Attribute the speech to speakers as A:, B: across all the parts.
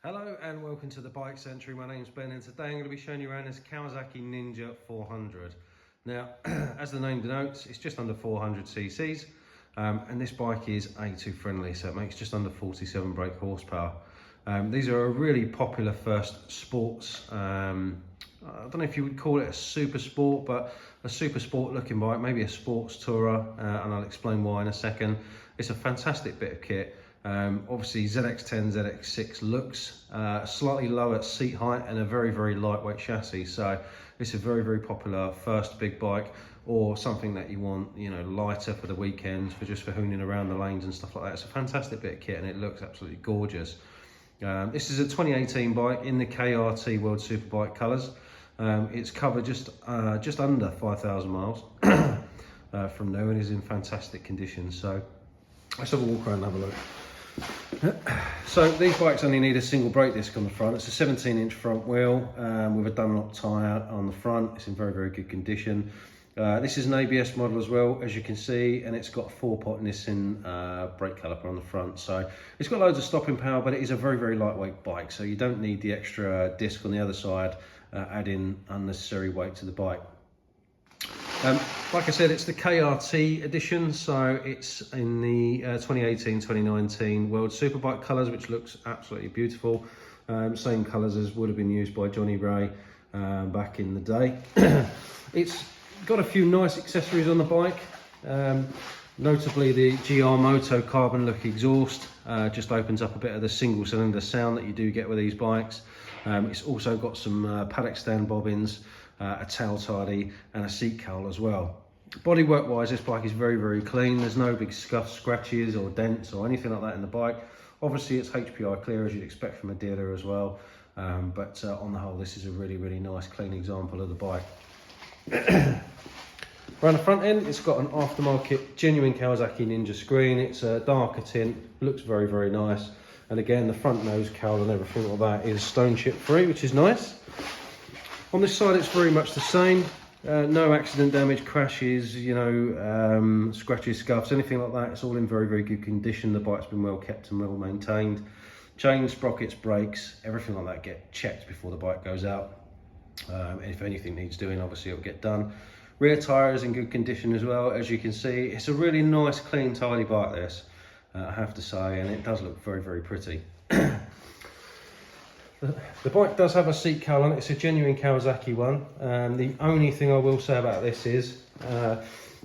A: Hello and welcome to the Bike Century. My name's Ben and today I'm going to be showing you around this Kawasaki Ninja 400. Now, as the name denotes, it's just under 400 cc's and this bike is A2 friendly, so it makes just under 47 brake horsepower. These are a really popular first sports, I don't know if you would call it a super sport, but a super sport looking bike, maybe a sports tourer, and I'll explain why in a second. It's a fantastic bit of kit. Obviously ZX10, ZX6 looks slightly lower seat height and a very lightweight chassis, so it's a very popular first big bike, or something that you want, you know, lighter for the weekends, for hooning around the lanes and stuff like that. It's a fantastic bit of kit and it looks absolutely gorgeous. This is a 2018 bike in the KRT World Superbike colours. It's covered just under 5,000 miles from new and is in fantastic condition. So let's have a walk around and have a look. So these bikes only need a single brake disc on the front. It's a 17-inch front wheel with a Dunlop tyre on the front. It's in very good condition. This is an ABS model as well, as you can see, and it's got a 4-pot Nissin brake caliper on the front. So it's got loads of stopping power, but it is a very lightweight bike, so you don't need the extra disc on the other side, adding unnecessary weight to the bike. Like I said, it's the KRT edition, so it's in the 2018-2019 World Superbike colours, which looks absolutely beautiful. Same colours as would have been used by Johnny Ray back in the day. It's got a few nice accessories on the bike, notably the GR Moto carbon look exhaust. Just opens up a bit of the single cylinder sound that you do get with these bikes. It's also got some paddock stand bobbins, a tail tidy and a seat cowl as well. Bodywork wise, this bike is very clean. There's no big scuffs, scratches or dents or anything like that in the bike. Obviously it's HPI clear, as you'd expect from a dealer as well, but on the whole this is a really nice clean example of the bike. Around the front end, it's got an aftermarket genuine Kawasaki Ninja screen. It's a darker tint, looks very nice, and again the front nose cowl and everything like that is stone chip free, which is nice. On this side it's very much the same. No accident damage, crashes, you know, scratches, scuffs, anything like that. It's all in very good condition. The bike's been well kept and well maintained. Chains, sprockets, brakes, everything like that get checked before the bike goes out. And if anything needs doing, obviously it'll get done. Rear tyre is in good condition as well, as you can see. It's a really nice, clean, tidy bike, this, I have to say, and it does look very pretty. The bike does have a seat cowl on it. It's a genuine Kawasaki one. The only thing I will say about this is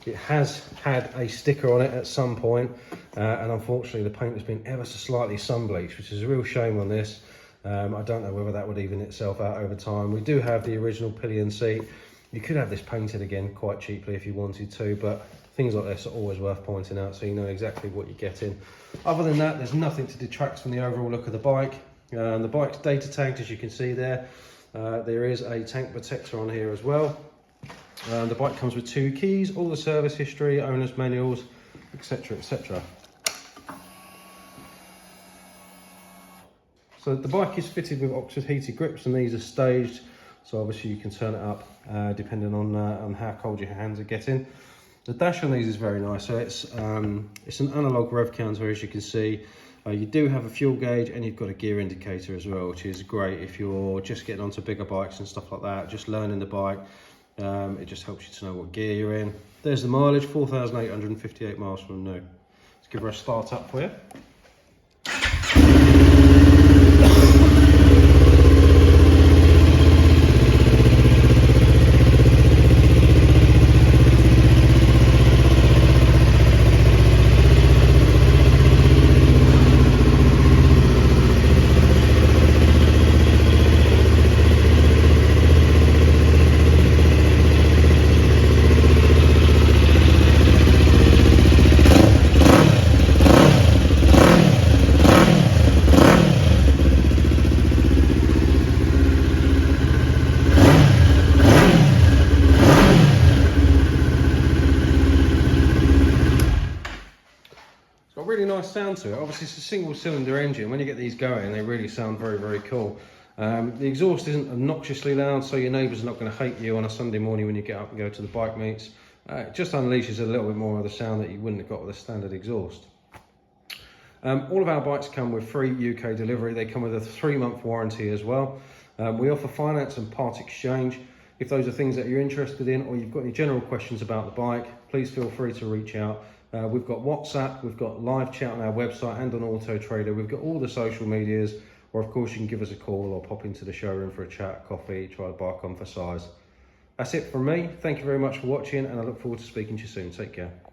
A: it has had a sticker on it at some point, and unfortunately the paint has been ever so slightly sun bleached, which is a real shame on this. I don't know whether that would even itself out over time. We do have the original pillion seat. You could have this painted again quite cheaply if you wanted to, but things like this are always worth pointing out so you know exactly what you're getting. Other than that, there's nothing to detract from the overall look of the bike. The bike's data tagged, as you can see there. There is a tank protector on here as well. The bike comes with 2 keys, all the service history, owner's manuals, etc. So the bike is fitted with Oxford heated grips, and these are staged, so obviously you can turn it up depending on how cold your hands are getting. The dash on these is very nice. So it's an analog rev counter, as you can see. You do have a fuel gauge and you've got a gear indicator as well, which is great if you're just getting onto bigger bikes and stuff like that, just learning the bike. It just helps you to know what gear you're in. There's the mileage, 4,858 miles from new. Let's give her a start up for you. Really nice sound to it. Obviously it's a single cylinder engine. When you get these going, they really sound very cool. The exhaust isn't obnoxiously loud, so your neighbours are not going to hate you on a Sunday morning when you get up and go to the bike meets. It just unleashes a little bit more of the sound that you wouldn't have got with a standard exhaust. All of our bikes come with free UK delivery. They come with a 3-month warranty as well. We offer finance and part exchange. If those are things that you're interested in, or you've got any general questions about the bike, please feel free to reach out. We've got WhatsApp, we've got live chat on our website and on Auto Trader. We've got all the social medias, or of course you can give us a call or pop into the showroom for a chat, coffee, try the bike on for size. That's it from me. Thank you very much for watching, and I look forward to speaking to you soon. Take care.